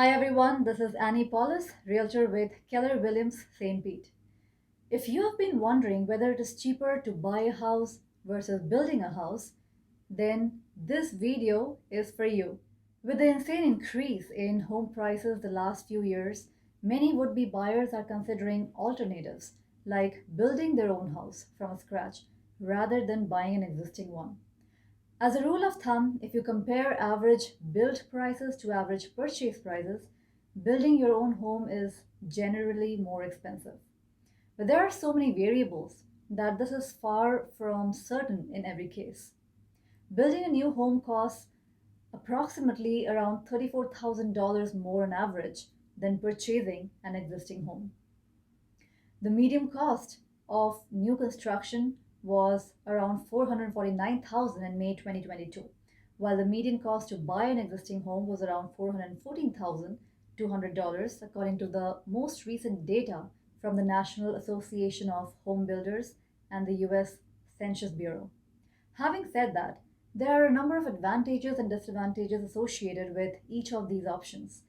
Hi everyone, this is Annie Paulus, Realtor with Keller Williams St. Pete. If you have been wondering whether it is cheaper to buy a house versus building a house, then this video is for you. With the insane increase in home prices the last few years, many would-be buyers are considering alternatives like building their own house from scratch rather than buying an existing one. As a rule of thumb, if you compare average build prices to average purchase prices, building your own home is generally more expensive. But there are so many variables that this is far from certain in every case. Building a new home costs approximately around $34,000 more on average than purchasing an existing home. The median cost of new construction was around 449,000 in May 2022, while the median cost to buy an existing home was around $414,200 according to the most recent data from the National Association of Home Builders and the US Census Bureau. Having said that, there are a number of advantages and disadvantages associated with each of these options,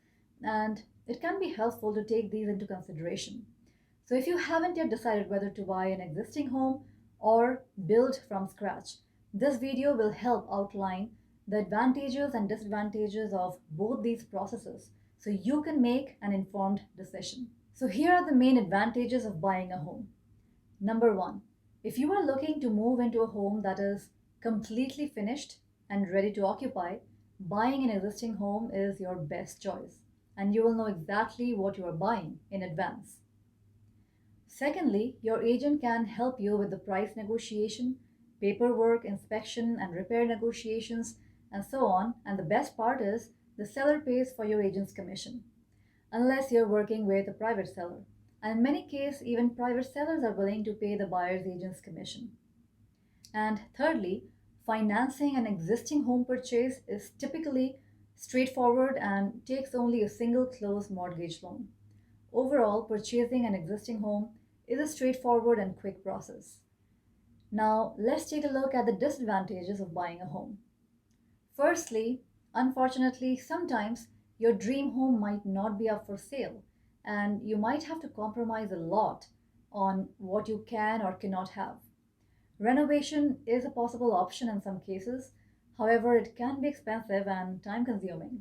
and it can be helpful to take these into consideration. So if you haven't yet decided whether to buy an existing home or build from scratch, this video will help outline the advantages and disadvantages of both these processes so you can make an informed decision. So here are the main advantages of buying a home. Number one, if you are looking to move into a home that is completely finished and ready to occupy, buying an existing home is your best choice, and you will know exactly what you are buying in advance. Secondly, your agent can help you with the price negotiation, paperwork, inspection, and repair negotiations, and so on. And the best part is the seller pays for your agent's commission, unless you're working with a private seller. And in many cases, even private sellers are willing to pay the buyer's agent's commission. And thirdly, financing an existing home purchase is typically straightforward and takes only a single closed mortgage loan. Overall, purchasing an existing home is a straightforward and quick process. Now, let's take a look at the disadvantages of buying a home. Firstly, unfortunately, sometimes your dream home might not be up for sale, and you might have to compromise a lot on what you can or cannot have. Renovation is a possible option in some cases, however, it can be expensive and time consuming.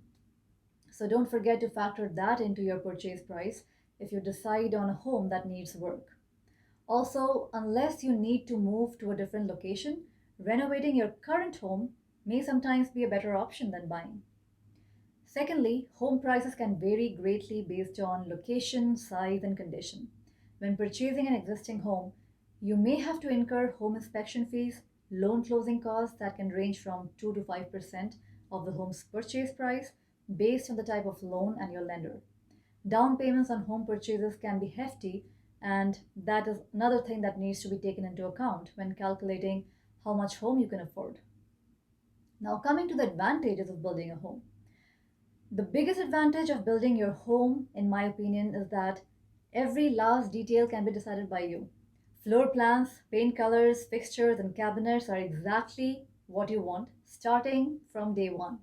So don't forget to factor that into your purchase price if you decide on a home that needs work. Also, unless you need to move to a different location, renovating your current home may sometimes be a better option than buying. Secondly, home prices can vary greatly based on location, size, and condition. When purchasing an existing home, you may have to incur home inspection fees, loan closing costs that can range from 2 to 5% of the home's purchase price based on the type of loan and your lender. Down payments on home purchases can be hefty, and that is another thing that needs to be taken into account when calculating how much home you can afford. Now, coming to the advantages of building a home. The biggest advantage of building your home, in my opinion, is that every last detail can be decided by you. Floor plans, paint colors, fixtures, and cabinets are exactly what you want, starting from day one.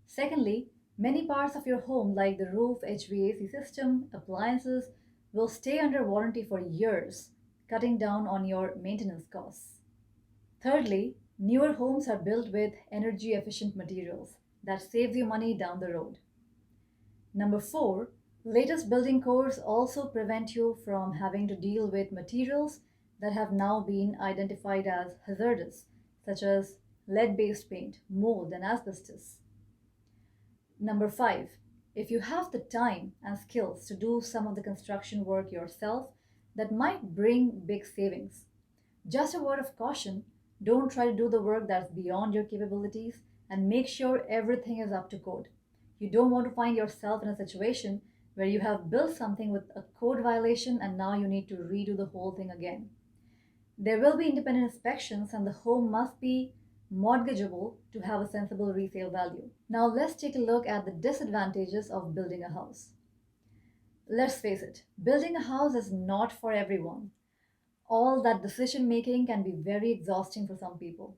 Secondly, many parts of your home, like the roof, HVAC system, appliances, will stay under warranty for years, cutting down on your maintenance costs. Thirdly, newer homes are built with energy efficient materials that saves you money down the road. Number four, latest building codes also prevent you from having to deal with materials that have now been identified as hazardous, such as lead-based paint, mold, and asbestos. Number five, if you have the time and skills to do some of the construction work yourself, that might bring big savings. Just a word of caution, don't try to do the work that's beyond your capabilities and make sure everything is up to code. You don't want to find yourself in a situation where you have built something with a code violation and now you need to redo the whole thing again. There will be independent inspections and the home must be mortgageable to have a sensible resale value. Now let's take a look at the disadvantages of building a house. Let's face it, building a house is not for everyone. All that decision making can be very exhausting for some people.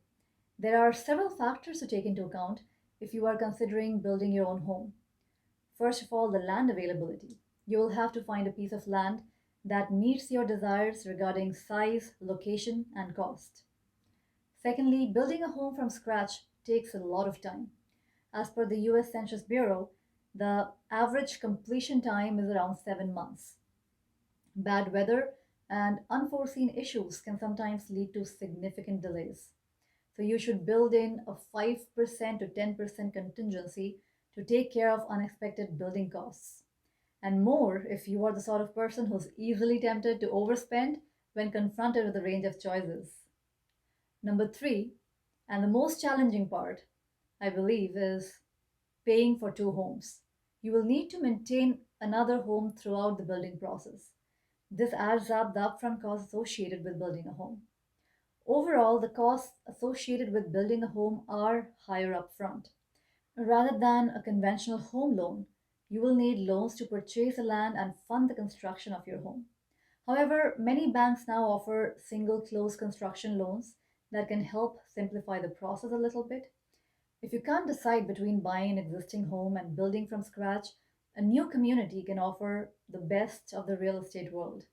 There are several factors to take into account if you are considering building your own home. First of all, the land availability. You will have to find a piece of land that meets your desires regarding size, location, and cost. Secondly, building a home from scratch takes a lot of time. As per the US Census Bureau, the average completion time is around 7 months. Bad weather and unforeseen issues can sometimes lead to significant delays. So you should build in a 5% to 10% contingency to take care of unexpected building costs. And more if you are the sort of person who's easily tempted to overspend when confronted with a range of choices. Number three, and the most challenging part, I believe, is paying for two homes. You will need to maintain another home throughout the building process. This adds up the upfront costs associated with building a home. Overall, the costs associated with building a home are higher upfront. Rather than a conventional home loan, you will need loans to purchase the land and fund the construction of your home. However, many banks now offer single close construction loans that can help simplify the process a little bit. If you can't decide between buying an existing home and building from scratch, a new community can offer the best of the real estate world.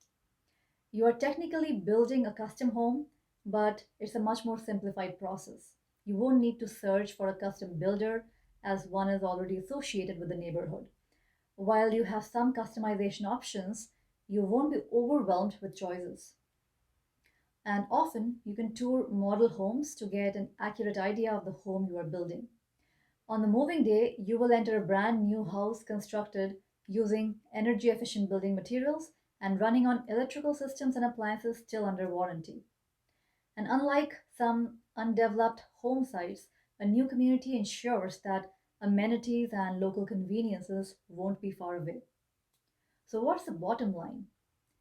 You are technically building a custom home, but it's a much more simplified process. You won't need to search for a custom builder as one is already associated with the neighborhood. While you have some customization options, you won't be overwhelmed with choices. And often, you can tour model homes to get an accurate idea of the home you are building. On the moving day, you will enter a brand new house constructed using energy efficient building materials and running on electrical systems and appliances still under warranty. And unlike some undeveloped home sites, a new community ensures that amenities and local conveniences won't be far away. So, what's the bottom line?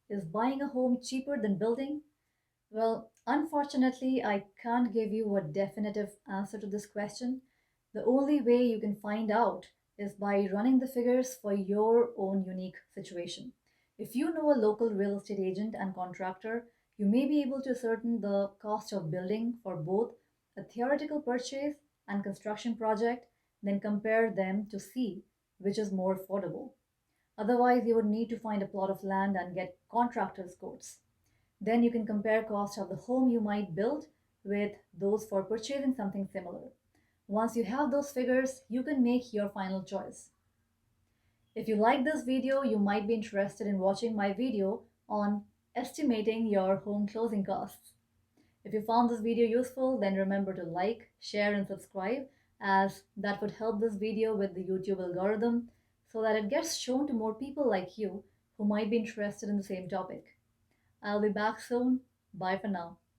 Is buying a home cheaper than building? Well, unfortunately, I can't give you a definitive answer to this question. The only way you can find out is by running the figures for your own unique situation. If you know a local real estate agent and contractor, you may be able to ascertain the cost of building for both a theoretical purchase and construction project, then compare them to see which is more affordable. Otherwise, you would need to find a plot of land and get contractors' quotes. Then you can compare cost of the home you might build with those for purchasing something similar. Once you have those figures, you can make your final choice. If you like this video, you might be interested in watching my video on estimating your home closing costs. If you found this video useful, then remember to like, share, and subscribe, as that would help this video with the YouTube algorithm so that it gets shown to more people like you who might be interested in the same topic. I'll be back soon. Bye for now.